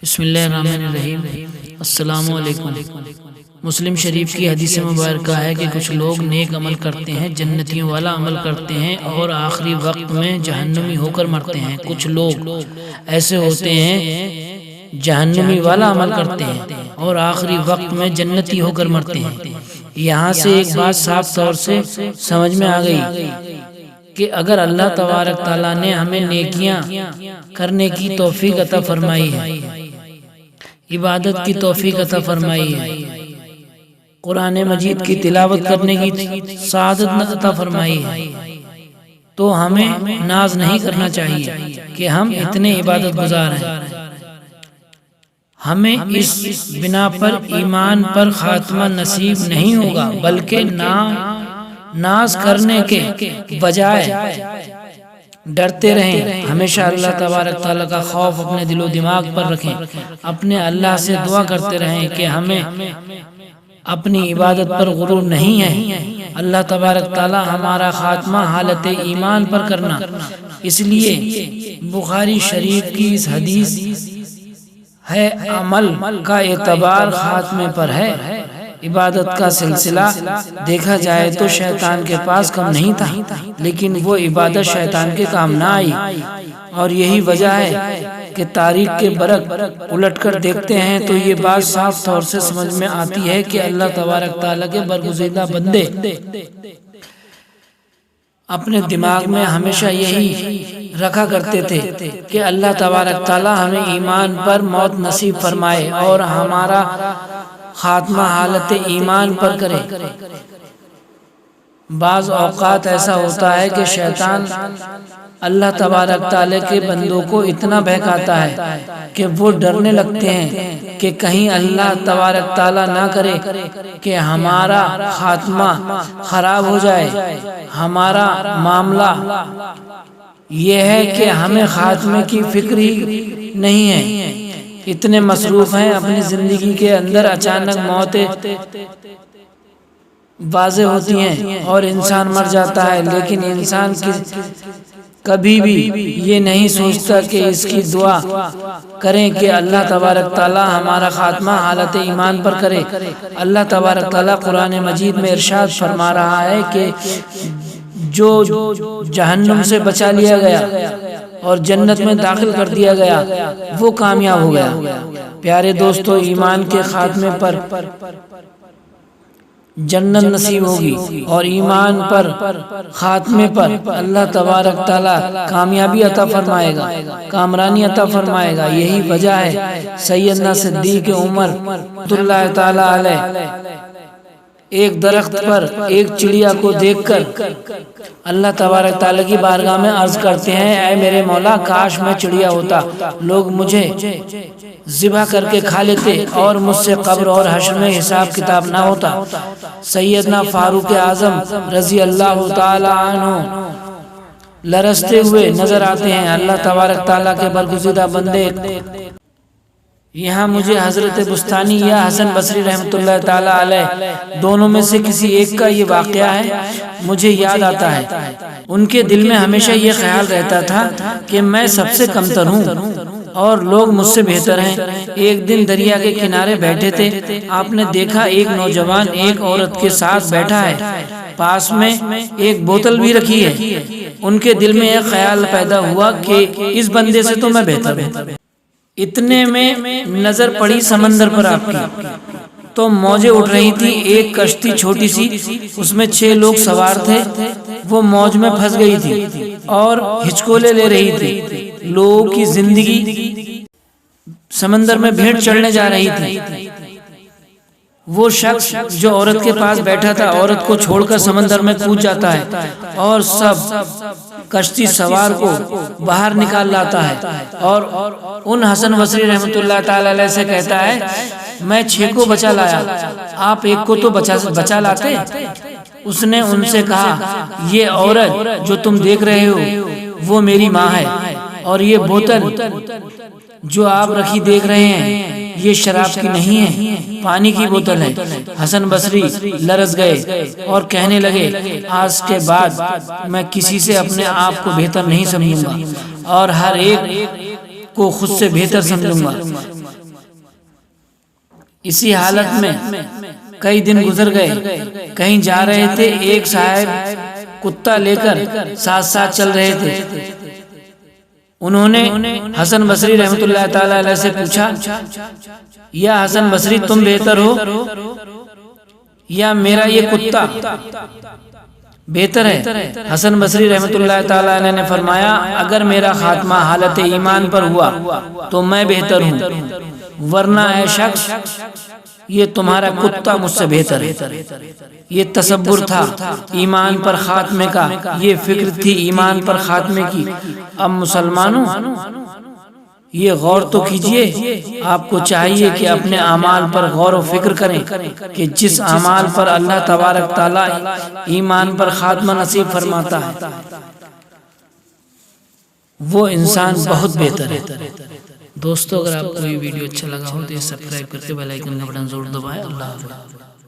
بسم اللہ الرحمن الرحیم۔ السلام علیکم۔ مسلم شریف کی حدیث مبارکہ ہے کہ کچھ لوگ نیک عمل کرتے ہیں، جنتیوں والا عمل کرتے ہیں اور آخری وقت میں جہنمی ہو کر مرتے ہیں۔ کچھ لوگ ایسے ہوتے ہیں جہنمی والا عمل کرتے ہیں اور آخری وقت میں جنتی ہو کر مرتے ہیں۔ یہاں سے ایک بات صاف طور سے سمجھ میں آ گئی کہ اگر اللہ تبارک تعالیٰ نے ہمیں نیکیاں کرنے کی توفیق عطا فرمائی ہے، عبادت کی توفیق عطا فرمائی ہے، قرآن مجید کی تلاوت کرنے کی سعادت عطا فرمائی ہے، تو ہمیں ناز نہیں کرنا چاہیے کہ ہم اتنے عبادت گزار ہیں۔ ہمیں اس بنا پر ایمان پر خاتمہ نصیب نہیں ہوگا، بلکہ ناز کرنے کے بجائے ڈرتے رہیں۔ ہمیشہ اللہ تبارک تعالیٰ کا خوف اپنے دل و دماغ پر رکھیں، اپنے اللہ سے دعا کرتے رہیں کہ ہمیں اپنی عبادت پر غرور نہیں ہے۔ اللہ تبارک تعالیٰ ہمارا خاتمہ حالت ایمان پر کرنا۔ اس لیے بخاری شریف کی اس حدیث ہے عمل کا اعتبار خاتمے پر ہے۔ عبادت کا سلسلہ دیکھا جائے تو شیطان کے پاس کم نہیں تھا، لیکن وہ عبادت شیطان کے کام نہ آئی، اور یہی وجہ ہے کہ تاریخ کے برق الٹ کر دیکھتے ہیں تو یہ بات صاف طور سے سمجھ میں آتی ہے کہ اللہ تبارک تعالیٰ کے برگزیدہ بندے اپنے دماغ میں ہمیشہ یہی رکھا کرتے تھے کہ اللہ تبارک تعالیٰ ہمیں ایمان پر موت نصیب فرمائے اور ہمارا خاتمہ حالت ایمان پر کرے۔ بعض اوقات ایسا ہوتا ہے کہ شیطان اللہ تبارک تعالیٰ کے بندوں کو اتنا بہکاتا ہے کہ وہ ڈرنے لگتے ہیں کہ کہیں اللہ تبارک تعالیٰ نہ کرے کہ ہمارا خاتمہ خراب ہو جائے۔ ہمارا معاملہ یہ ہے کہ ہمیں خاتمے کی فکر ہی نہیں ہے، اتنے مصروف ہیں اپنی زندگی کے اندر۔ اچانک موتیں واضح ہوتی ہیں اور انسان مر جاتا ہے، لیکن انسان کبھی بھی یہ نہیں سوچتا کہ اس کی دعا کریں کہ اللہ تبارک تعالیٰ ہمارا خاتمہ حالت ایمان پر کرے۔ اللہ تبارک تعالیٰ قرآن مجید میں ارشاد فرما رہا ہے کہ جو جہنم سے بچا لیا گیا اور جنت میں داخل کر دیا گیا وہ کامیاب ہو گیا۔ پیارے دوستو، ایمان کے خاتمے پر جنت نصیب ہوگی اور ایمان پر خاتمے پر اللہ تبارک تعالیٰ کامیابی عطا فرمائے گا، کامرانی عطا فرمائے گا۔ یہی وجہ ہے سیدنا صدیق عمر رضی اللہ تعالیٰ علیہ ایک درخت پر ایک چڑیا کو دیکھ کر اللہ تبارک تعالیٰ کی بارگاہ میں عرض کرتے ہیں، اے میرے مولا، کاش میں چڑیا ہوتا، لوگ مجھے ذبح کر کے کھا لیتے اور مجھ سے قبر اور حشر میں حساب کتاب نہ ہوتا۔ سیدنا فاروق اعظم رضی اللہ تعالیٰ عنہ لرزتے ہوئے نظر آتے ہیں۔ اللہ تبارک تعالیٰ کے برگزیدہ بندے، یہاں مجھے حضرت بستانی یا حسن بصری رحمۃ اللہ تعالیٰ علیہ دونوں میں سے کسی ایک کا یہ واقعہ ہے مجھے یاد آتا ہے۔ ان کے دل میں ہمیشہ یہ خیال رہتا تھا کہ میں سب سے کمتر ہوں اور لوگ مجھ سے بہتر ہیں۔ ایک دن دریا کے کنارے بیٹھے تھے، آپ نے دیکھا ایک نوجوان ایک عورت کے ساتھ بیٹھا ہے، پاس میں ایک بوتل بھی رکھی ہے۔ ان کے دل میں ایک خیال پیدا ہوا کہ اس بندے سے تو میں بہتر ہوں۔ اتنے میں نظر پڑی سمندر پر آپ کی، تو موجیں اٹھ رہی تھی۔ ایک کشتی چھوٹی سی، اس میں 6 لوگ سوار تھے، وہ موج میں پھنس گئی تھی اور ہچکولے لے رہی تھی۔ لوگوں کی زندگی سمندر میں بھیڑ چڑھنے جا رہی تھی۔ وہ شخص جو عورت کے پاس بیٹھا تھا عورت کو چھوڑ کر سمندر میں کود جاتا ہے اور سب کشتی سوار کو باہر نکال لاتا ہے اور ان حسن بصری رحمۃ اللہ تعالی علیہ سے کہتا ہے، میں 6 کو بچا لایا، آپ ایک کو تو بچا لاتے۔ اس نے ان سے کہا، یہ عورت جو تم دیکھ رہے ہو وہ میری ماں ہے، اور یہ بوتل جو آپ رکھی دیکھ رہے ہیں یہ شراب کی نہیں ہے، پانی کی بوتل ہے۔ حسن بصری لرز گئے اور کہنے لگے، آج کے بعد میں کسی سے اپنے آپ کو بہتر نہیں سمجھوں گا اور ہر ایک کو خود سے بہتر سمجھوں گا۔ اسی حالت میں کئی دن گزر گئے، کہیں جا رہے تھے، ایک صاحب کتا لے کر ساتھ ساتھ چل رہے تھے۔ انہوں نے حسن بصری رحمۃ اللہ تعالی علیہ سے پوچھا، یا حسن بصری تم بہتر ہو یا میرا یہ کتا بہتر ہے؟ حسن بصری رحمۃ اللہ تعالی علیہ نے فرمایا، اگر میرا خاتمہ حالت ایمان پر ہوا تو میں بہتر ہوں، ورنہ اے شخص یہ تمہارا کتا مجھ سے بہتر ہے۔ یہ تصور تھا ایمان پر خاتمے کا، یہ فکر تھی ایمان پر خاتمے کی۔ اب مسلمانوں یہ غور تو کیجئے، آپ کو چاہیے کہ اپنے اعمال پر غور و فکر کریں کہ جس اعمال پر اللہ تبارک تعالیٰ ایمان پر خاتمہ نصیب فرماتا ہے وہ انسان بہت بہتر ہے۔ دوستو اگر آپ کو یہ ویڈیو اچھا لگا ہو تو سبسکرائب کرتے بیل آئیکن کا بٹن ضرور دبائیں۔ اللہ حافظ۔